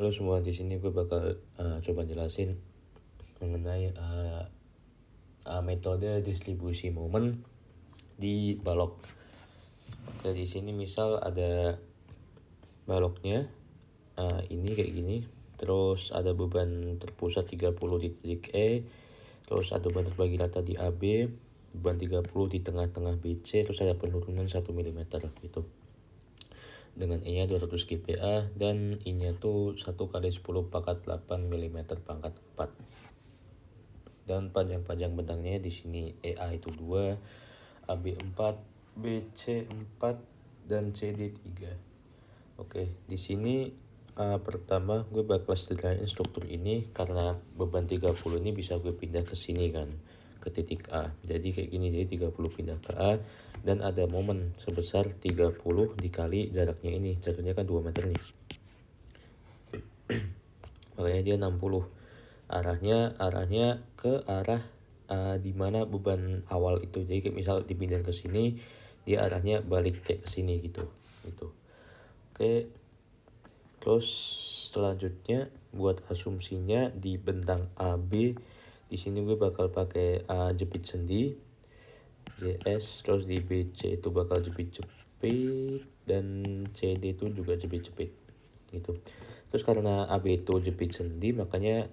Halo semua, di sini gue bakal coba jelasin mengenai metode distribusi momen di balok. Oke, di sini misal ada baloknya ini kayak gini, terus ada beban terpusat 30 di titik E, terus ada beban terbagi rata di AB, beban 30 di tengah-tengah BC, terus ada penurunan 1 mm gitu. Dengan E-nya 200 GPa dan I-nya tuh 1 kali 10 pangkat 8 mm pangkat 4. Dan panjang-panjang benangnya di sini EA itu 2, AB 4, BC 4 dan CD 3. Oke, di sini pertama gue bakal sederhanain struktur ini karena beban 30 ini bisa gue pindah ke sini kan, ke titik A. Jadi kayak gini, jadi 30 pindah ke A dan ada momen sebesar 30 dikali jaraknya ini. Jaraknya kan 2 meter nih. Makanya dia 60. Arahnya ke arah di mana beban awal itu. Jadi kayak misal dipindah ke sini, dia arahnya balik kayak ke sini gitu. Oke. Terus selanjutnya buat asumsinya di bentang AB, di sini gue bakal pakai jepit sendi JS, terus di BC itu bakal jepit-jepit dan CD itu juga jepit-jepit gitu. Terus karena AB itu jepit sendi, makanya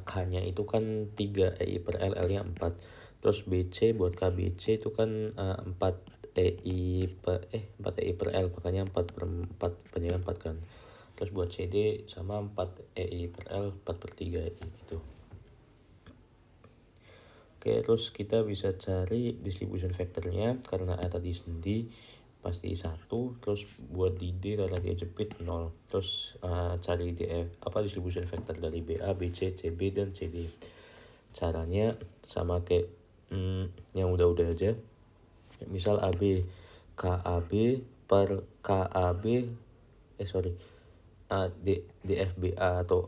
K-nya itu kan 3 EI per L, L-nya 4. Terus BC buat KBC itu kan 4 EI per L, makanya 4 per 4, panjangnya 4 kan. Terus buat CD sama 4 EI per L, 4 per 3 EI gitu. Oke, terus kita bisa cari distribution factornya karena A tadi sendi pasti 1, terus buat di D karena dia jepit 0. Terus cari DF distribution factor dari BA, BC, CB dan CD. Caranya sama kayak yang udah-udah aja. Misal AB KAB per KAB DFBA atau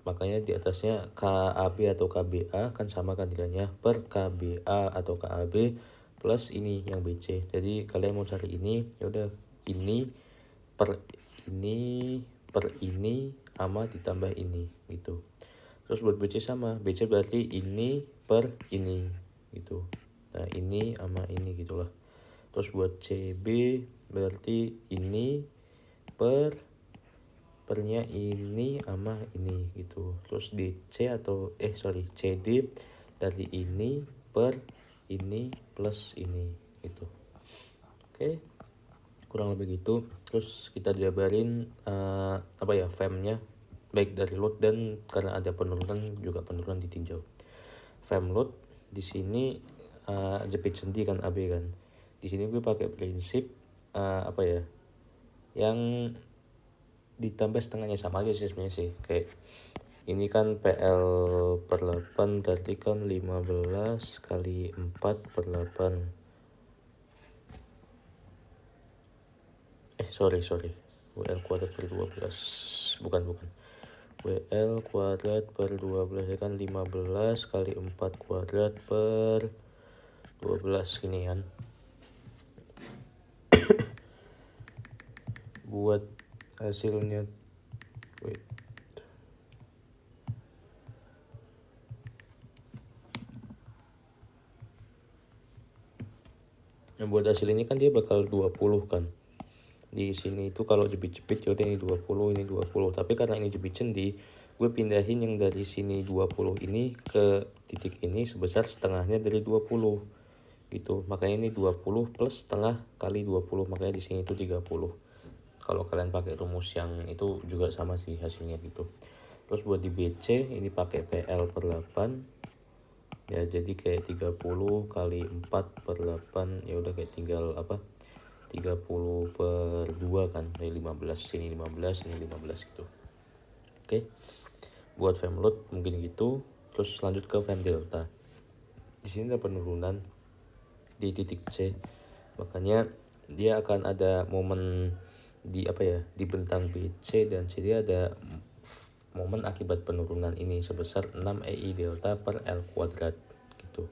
makanya di atasnya KAB atau KBA kan sama kan nilainya per KBA atau KAB plus ini yang BC. Jadi kalian mau cari ini, ya udah ini per ini sama ditambah ini gitu. Terus buat BC sama, BC berarti ini per ini gitu. Nah ini sama ini gitulah. Terus buat CB berarti ini pernya ini sama ini gitu. Terus DC CD dari ini per ini plus ini gitu. Oke, kurang lebih gitu. Terus kita jabarin FEM-nya baik dari load dan karena ada penurunan juga penurunan ditinjau. FEM load di sini jepit sendi kan AB kan. Di sini gue pakai prinsip yang ditambah setengahnya sama aja sih sebenarnya sih. Kayak ini kan PL per 8 berarti kan 15 kali 4 per 8. WL kuadrat per 12. Bukan. WL kuadrat per 12 ya kan 15 kali 4 kuadrat per 12 gini kan. Buat hasilnya buat hasil ini kan dia bakal 20 kan. Di sini itu kalau jepit-jepit yaudah ini 20, ini 20. Tapi karena ini jepit sendi, gue pindahin yang dari sini 20 ini ke titik ini sebesar setengahnya dari 20 gitu. Makanya ini 20 plus setengah kali 20, makanya di sini itu 30. Kalau kalian pakai rumus yang itu juga sama sih hasilnya gitu. Terus buat di BC ini pakai PL per 8. Ya jadi kayak 30 kali 4 per 8, ya udah kayak tinggal 30 per 2 kan, dari 15, sini 15, ini 15 gitu. Oke. Buat FEM load mungkin gitu. Terus lanjut ke FEM delta. Di sini ada penurunan di titik C. Makanya dia akan ada momen di di bentang BC dan CD ada momen akibat penurunan ini sebesar 6 EI delta per L kuadrat gitu.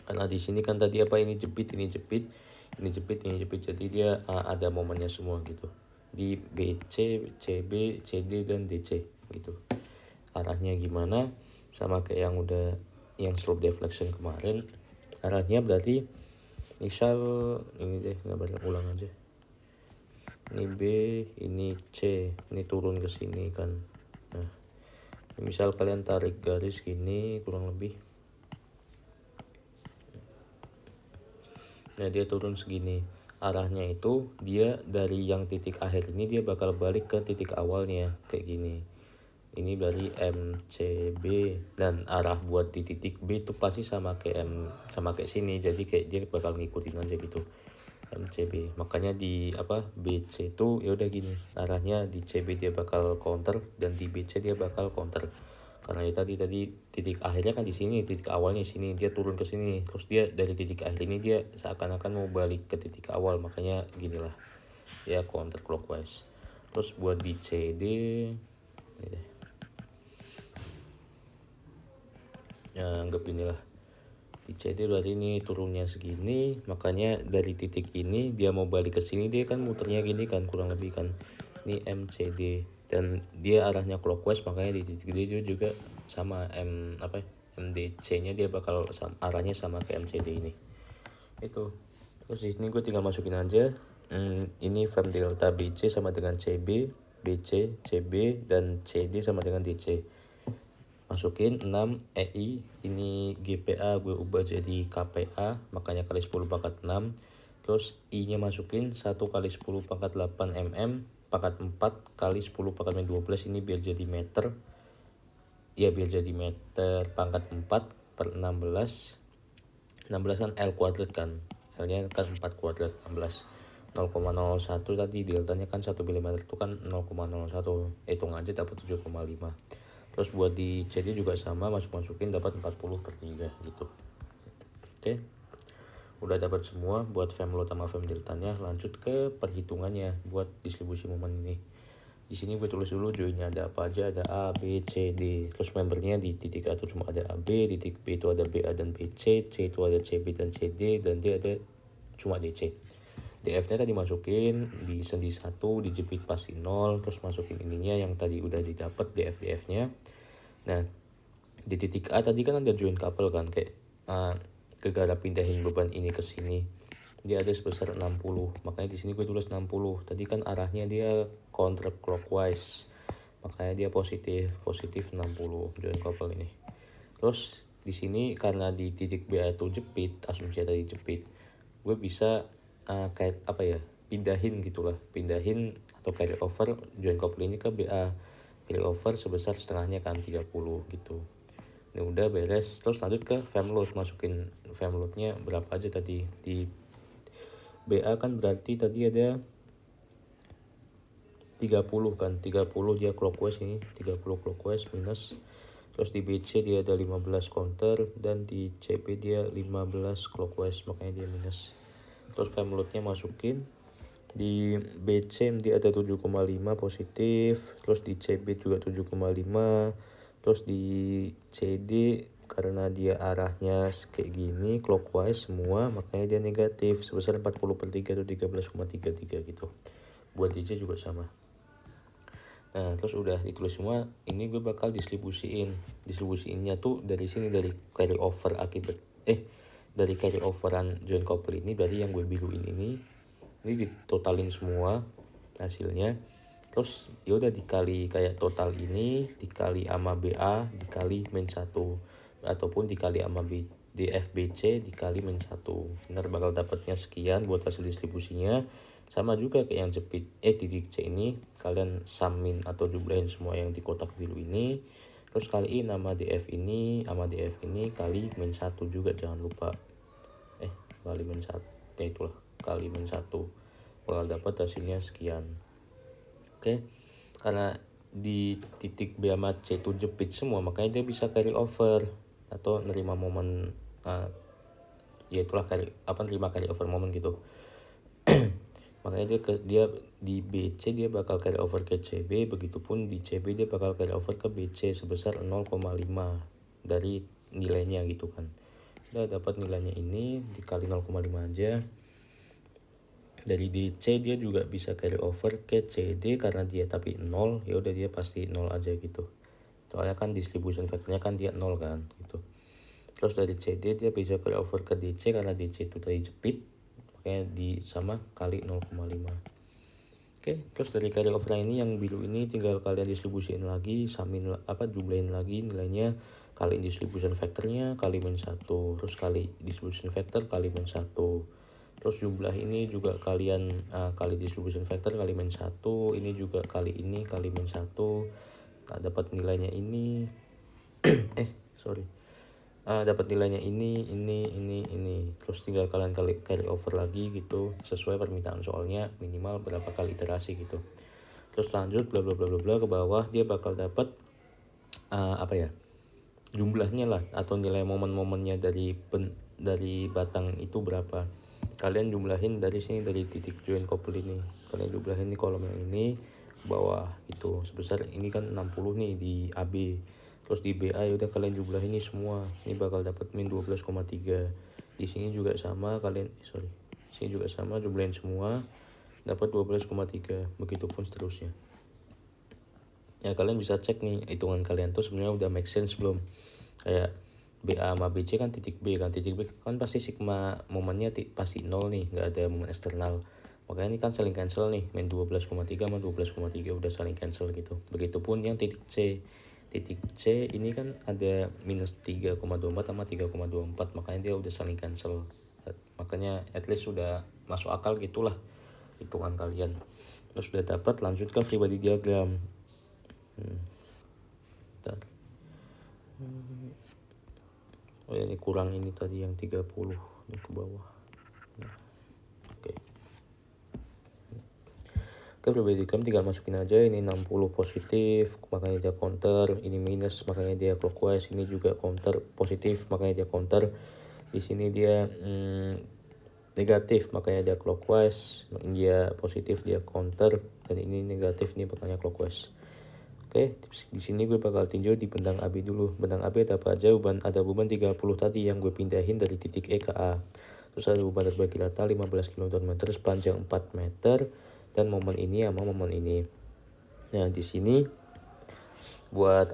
Karena di sini kan tadi apa, ini jepit, ini jepit, ini jepit, ini jepit, jadi dia ada momennya semua gitu. Di BC, CB, CD dan DC gitu. Arahnya gimana? Sama kayak yang slope deflection kemarin. Arahnya berarti misal ini deh, nggak ulang aja. Ini B, ini C, ini turun ke sini kan. Nah, misal kalian tarik garis gini kurang lebih. Nah, dia turun segini. Arahnya itu dia dari yang titik akhir ini dia bakal balik ke titik awalnya kayak gini. Ini dari MCB, dan arah buat di titik B itu pasti sama kayak sini. Jadi kayak dia bakal ngikutin aja gitu. MCB. Makanya di BC itu ya udah gini. Arahnya di CB dia bakal counter dan di BC dia bakal counter. Karena ya tadi titik akhirnya kan di sini, titik awalnya sini, dia turun ke sini, terus dia dari titik akhir ini dia seakan-akan mau balik ke titik awal, makanya ginilah ya, counter clockwise. Terus buat di CD ini deh, ya anggap inilah di CD berarti ini turunnya segini, makanya dari titik ini dia mau balik ke sini, dia kan muternya gini kan kurang lebih kan. Ini MCD dan dia arahnya clockwise, makanya di titik D juga sama MDC-nya dia bakal arahnya sama ke MCD ini. Itu. Terus di sini gue tinggal masukin aja. Ini frame delta BC sama dengan CB, BC, CB, dan CD sama dengan DC. Masukin 6 EI, ini GPA gue ubah jadi KPA, makanya kali 10 pangkat 6. Terus I nya masukin 1 kali 10 pangkat 8 mm pangkat 4 kali 10 pangkat 12, ini biar jadi meter ya, biar jadi meter pangkat 4 per 16 kan L kuadrat kan, L nya kan 4 kuadrat 16, 0,01 tadi deltanya kan 1 mm itu kan 0,01, hitung aja dapat 7,5. Terus buat di CD juga sama, masukin dapat 40 per 3 gitu. Oke, udah dapat semua buat frame load sama frame deltanya. Lanjut ke perhitungannya buat distribusi momen ini. Di sini gue tulis dulu joinnya ada apa aja, ada A, B, C, D. Terus membernya di titik A itu cuma ada A, B, di titik B itu ada B, A, dan B, C itu ada C, B, dan C, D, dan D ada cuma D, C. DF-nya tadi masukin di sendi 1, dijepit pasti 0, terus masukin ininya yang tadi udah didapat DF-nya. Nah, di titik A tadi kan ada join couple kan, kayak gara-gara pindahin beban ini ke sini dia ada sebesar 60, makanya di sini gue tulis 60. Tadi kan arahnya dia counter clockwise, makanya dia positif 60 join couple ini. Terus di sini karena di titik B itu jepit, asumsi tadi jepit, gue bisa kayak pindahin atau carry over join couple ini ke BA, carry over sebesar setengahnya kan 30 gitu. Ini udah beres. Terus lanjut ke frame load, masukin frame loadnya berapa aja tadi. Di BA kan berarti tadi ada 30 kan, 30 dia clockwise ini, 30 clockwise minus. Terus di BC dia ada 15 counter, dan di CP dia 15 clockwise, makanya dia minus. Terus frame loadnya masukin. Di BC dia ada 7,5 positif, terus di CB juga 7,5, terus di CD karena dia arahnya kayak gini clockwise semua, makanya dia negatif sebesar 40 per 3 atau 13,33 gitu. Buat DJ juga sama. Nah, terus udah ditulis semua, ini gue bakal distribusiinnya tuh dari sini, dari carry over dari carry overan join couple ini, dari yang gue biruin ini ditotalin semua hasilnya. Terus ya udah dikali kayak total ini dikali sama BA dikali min 1, ataupun dikali sama DFBC dikali min 1. Benar bakal dapatnya sekian buat hasil distribusinya. Sama juga kayak yang jepit titik C ini, kalian sumin atau jumlahin semua yang di kotak biru ini, terus kaliin sama DF ini sama DF ini kali min 1 juga, jangan lupa kali min 1, itulah kali min 1, bakal dapat hasilnya sekian. Oke, karena di titik B sama C itu jepit semua, makanya dia bisa carry over atau nerima momen, ya itulah nerima carry over momen gitu. Makanya dia di BC dia bakal carry over ke CB, begitupun di CB dia bakal carry over ke BC sebesar 0,5 dari nilainya gitu kan. Udah dapat nilainya ini dikali 0,5 aja. Dari DC dia juga bisa carry over ke CD karena dia tapi 0, ya udah dia pasti 0 aja gitu. Soalnya kan distribution factornya kan dia 0 kan gitu. Terus dari CD dia bisa carry over ke DC karena DC itu tadi jepit, makanya di sama kali 0,5. Oke, terus dari carry over ini yang biru ini tinggal kalian distribusiin lagi, jumlahin lagi nilainya, kali distribution factornya kali min 1, terus kali distribution factor kali min 1. Terus jumlah ini juga kalian kali distribution factor kali min 1, ini juga kali ini kali min 1. Nah, dapat nilainya ini dapat nilainya ini. Terus tinggal kalian carry over lagi gitu sesuai permintaan soalnya, minimal berapa kali iterasi gitu. Terus lanjut bla bla bla bla bla ke bawah, dia bakal dapat jumlahnya lah atau nilai momen-momennya dari batang itu berapa. Kalian jumlahin dari sini, dari titik join couple ini. Kalian jumlahin di kolom yang ini ke bawah itu. Sebesar ini kan 60 nih di AB. Terus di BA ya udah kalian jumlahin ini semua. Ini bakal dapat min 12,3. Di sini juga sama, sini juga sama, jumlahin semua dapat 12,3. Begitupun seterusnya. Ya kalian bisa cek nih hitungan kalian tuh sebenarnya udah make sense belum. Kayak BA sama BC kan titik B kan pasti sigma momennya pasti 0 nih, nggak ada momen eksternal. Makanya ini kan saling cancel nih, min 12,3 sama 12,3 udah saling cancel gitu. Begitupun yang titik C ini kan ada minus 3,24 sama 3,24, makanya dia udah saling cancel. Makanya at least sudah masuk akal gitulah hitungan kalian. Terus udah dapat, lanjut ke pribadi diagram. Oh ya, ini kurang ini tadi yang 30 ini ke bawah. Oke, pribadi diagram tinggal masukin aja, ini 60 positif makanya dia counter, ini minus makanya dia clockwise, ini juga counter positif makanya dia counter, di sini dia negatif makanya dia clockwise, dia positif dia counter, dan ini negatif nih makanya clockwise. Oke, di sini gue bakal tinjau di benang AB dulu. Benang AB ada apa aja? Ada beban 30 tadi yang gue pindahin dari titik E ke A. Terus ada beban terbagi rata 15 kN sepanjang 4 meter, dan momen ini sama momen ini. Nah, di sini buat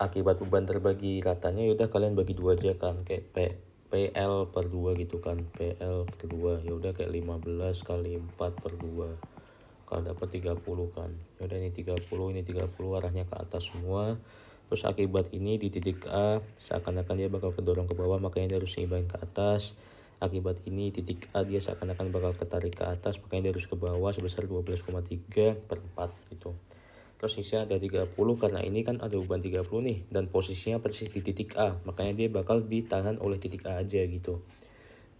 akibat beban terbagi ratanya yaudah kalian bagi 2 aja kan, kayak PL per 2 gitu kan. PL per 2 yaudah kayak 15 kali 4 per 2. Kalau dapat 30 kan, yaudah ini 30 arahnya ke atas semua. Terus akibat ini di titik A seakan-akan dia bakal kedorong ke bawah, makanya dia harus seimbangin ke atas. Akibat ini titik A dia seakan-akan bakal ketarik ke atas, makanya dia harus ke bawah sebesar 12,3 per 4 gitu. Terus sisa ada 30 karena ini kan ada beban 30 nih, dan posisinya persis di titik A, makanya dia bakal ditahan oleh titik A aja gitu.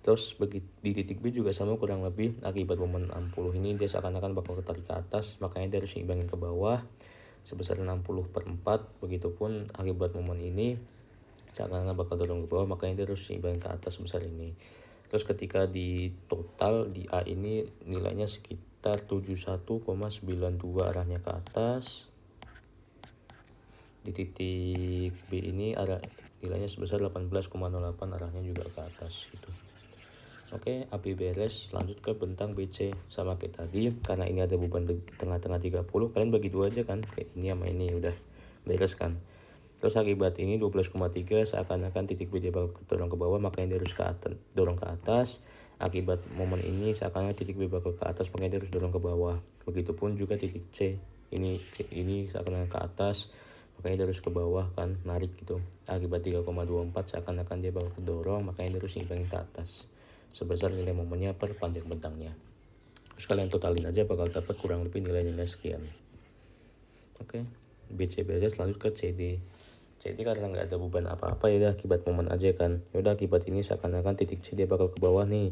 Terus di titik B juga sama kurang lebih, akibat momen 60 ini dia seakan-akan bakal ketarik ke atas, makanya dia harus seimbangin ke bawah sebesar 60 per 4. Begitupun akibat momen ini seakan-akan bakal dorong ke bawah, makanya dia harus seimbangin ke atas sebesar ini. Terus ketika di total di A ini nilainya sekitar 71,92 arahnya ke atas. Di titik B ini ada nilainya sebesar 18,08 arahnya juga ke atas gitu. Oke, AB beres, lanjut ke bentang BC. Sama kayak tadi, karena ini ada beban tengah-tengah 30, kalian bagi 2 aja kan, kayak ini sama ini, udah beres kan. Terus akibat ini 12,3 seakan-akan titik B dia bakal dorong ke bawah, makanya dia harus dorong ke atas. Akibat momen ini seakan-akan titik B bakal ke atas, makanya dia harus dorong ke bawah. Begitupun juga titik C, ini seakan-akan ke atas, makanya dia harus ke bawah kan, narik gitu. Akibat 3,24 seakan-akan dia bakal kedorong, makanya dia harus nyimbangin ke atas sebesar nilai momennya per panjang bentangnya. Terus kalian totalin aja, bakal dapat kurang lebih nilainya sekian. Oke, BC beres, lanjut ke CD. CD karena nggak ada beban apa-apa ya, akibat momen aja kan. Yaudah akibat ini seakan-akan titik C dia bakal ke bawah nih,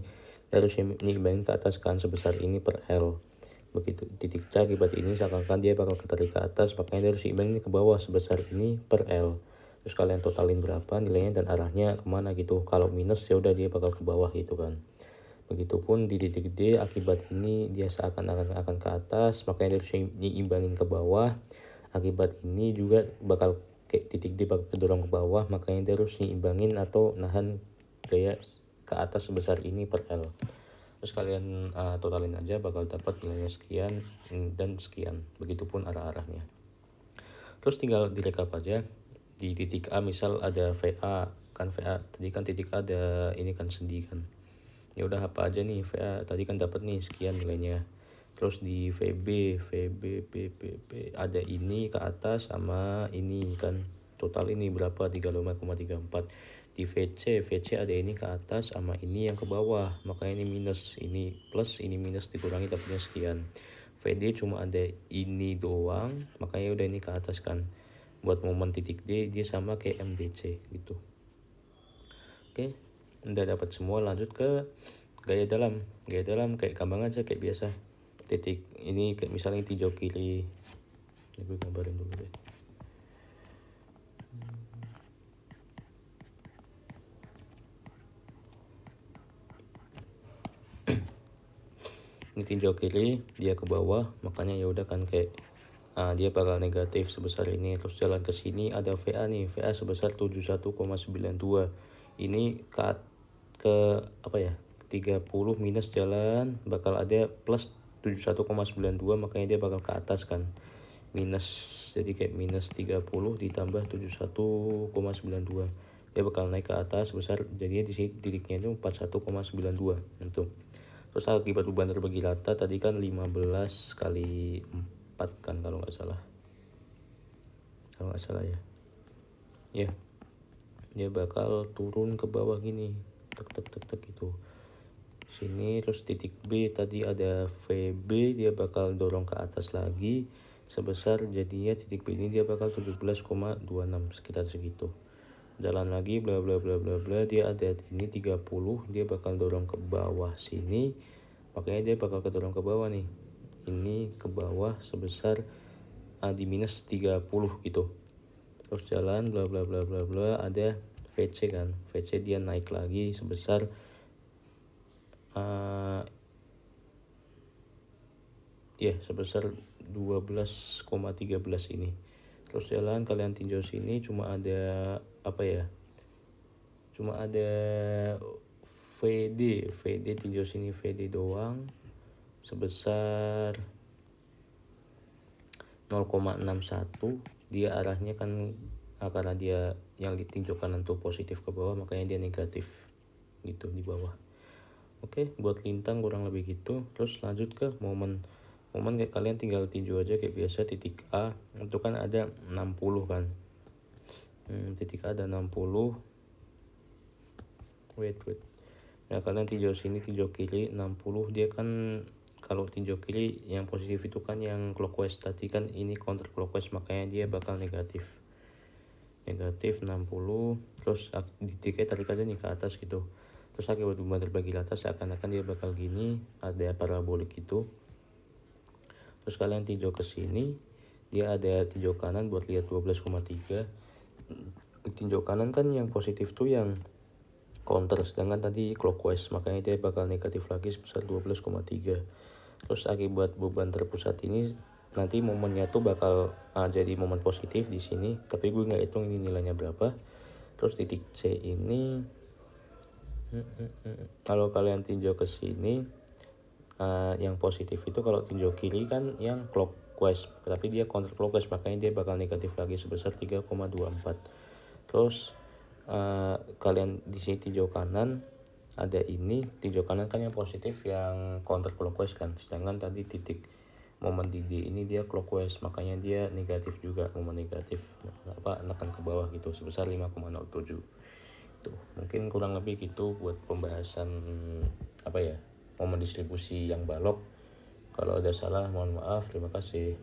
harus nyimbangin ke atas kan sebesar ini per L. Begitu titik C akibat ini seakan-akan dia bakal ketarik ke atas, makanya dia harus nyimbangin ke bawah sebesar ini per L. Terus kalian totalin berapa nilainya dan arahnya kemana gitu. Kalau minus ya udah dia bakal ke bawah gitu kan. Begitupun di titik D, akibat ini dia seakan-akan akan ke atas, makanya dia harus nyimbangin ke bawah. Akibat ini juga bakal kayak titik D bakal kedorong ke bawah, makanya dia harus nyimbangin atau nahan gaya ke atas sebesar ini per L. Terus kalian totalin aja, bakal dapat nilainya sekian dan sekian, begitupun arah-arahnya. Terus tinggal direkap aja. Di titik A misal ada VA, kan VA tadi kan titik A ada ini kan sendi kan, ya udah apa aja nih VA tadi kan dapat nih sekian nilainya. Terus di VB ada ini ke atas sama ini kan, total ini berapa, 35,34. Di VC ada ini ke atas sama ini yang ke bawah, makanya ini minus, ini plus, ini minus, dikurangi dapatnya sekian. VD cuma ada ini doang, makanya udah ini ke atas kan. Buat momen titik D dia sama kayak MDC gitu. Oke, udah dapat semua, lanjut ke gaya dalam. Gaya dalam kayak gampang aja kayak biasa. Titik ini kayak misalnya tinjau kiri. Ini gue gambarin dulu deh. Ini tinjau kiri, dia ke bawah, makanya ya udah kan kayak dia bakal negatif sebesar ini. Terus jalan ke sini ada VA nih, VA sebesar 71,92. Ini ke apa ya? 30 minus jalan bakal ada plus 71,92, makanya dia bakal ke atas kan. Minus, jadi kayak minus 30 ditambah 71,92. Dia bakal naik ke atas sebesar, jadinya di sini titiknya itu 41,92 itu. Terus akibat beban terbagi rata tadi kan 15 kali 4 kan kalau nggak salah ya. Dia bakal turun ke bawah gini, tek gitu sini. Terus titik B tadi ada VB, dia bakal dorong ke atas lagi sebesar, jadinya titik B ini dia bakal 17,26 sekitar segitu. Jalan lagi bla bla bla bla bla, dia ada ini 30, dia bakal dorong ke bawah sini, makanya dia bakal kedorong ke bawah nih, ini ke bawah sebesar di minus 30 gitu. Terus jalan bla bla bla bla bla, ada VC kan, VC dia naik lagi sebesar sebesar 12,13 ini. Terus jalan kalian tinjau sini cuma ada cuma ada VD tinjau sini, VD doang sebesar 0,61. dia arahnya kan karena dia yang ditinjau kanan tuh positif ke bawah, makanya dia negatif gitu di bawah. Oke, buat lintang kurang lebih gitu. Terus lanjut ke momen kayak kalian tinggal tinjau aja kayak biasa. Titik A itu kan ada 60 kan, titik A ada 60. wait nah kalian tinjau sini, tinjau kiri 60. Dia kan kalau tinjau kiri yang positif itu kan yang clockwise, tadi kan ini counter clockwise, makanya dia bakal negatif 60. Terus di tiket tarik aja nih ke atas gitu. Terus akibat beban terbagi rata seakan-akan dia bakal gini, ada parabolik gitu. Terus kalian tinjau ke sini, dia ada tinjau kanan buat lihat 12,3. Tinjau kanan kan yang positif tuh yang counter, sedangkan tadi clockwise, makanya dia bakal negatif lagi sebesar 12,3. Terus akibat beban terpusat ini nanti momennya tuh bakal jadi momen positif di sini, tapi gue nggak hitung ini nilainya berapa. Terus titik C ini kalau kalian tinjau ke sini, yang positif itu kalau tinjau kiri kan yang clockwise, tapi dia counter clockwise, makanya dia bakal negatif lagi sebesar 3,24. Terus kalian di sini tinjau kanan ada ini, tinjau kanan kan yang positif yang counter clockwise kan, sedangkan tadi titik momen di D ini dia clockwise, makanya dia negatif juga, momen negatif nekan ke bawah gitu sebesar 5,07. Tuh, mungkin kurang lebih gitu buat pembahasan momen distribusi yang balok. Kalau ada salah mohon maaf, terima kasih.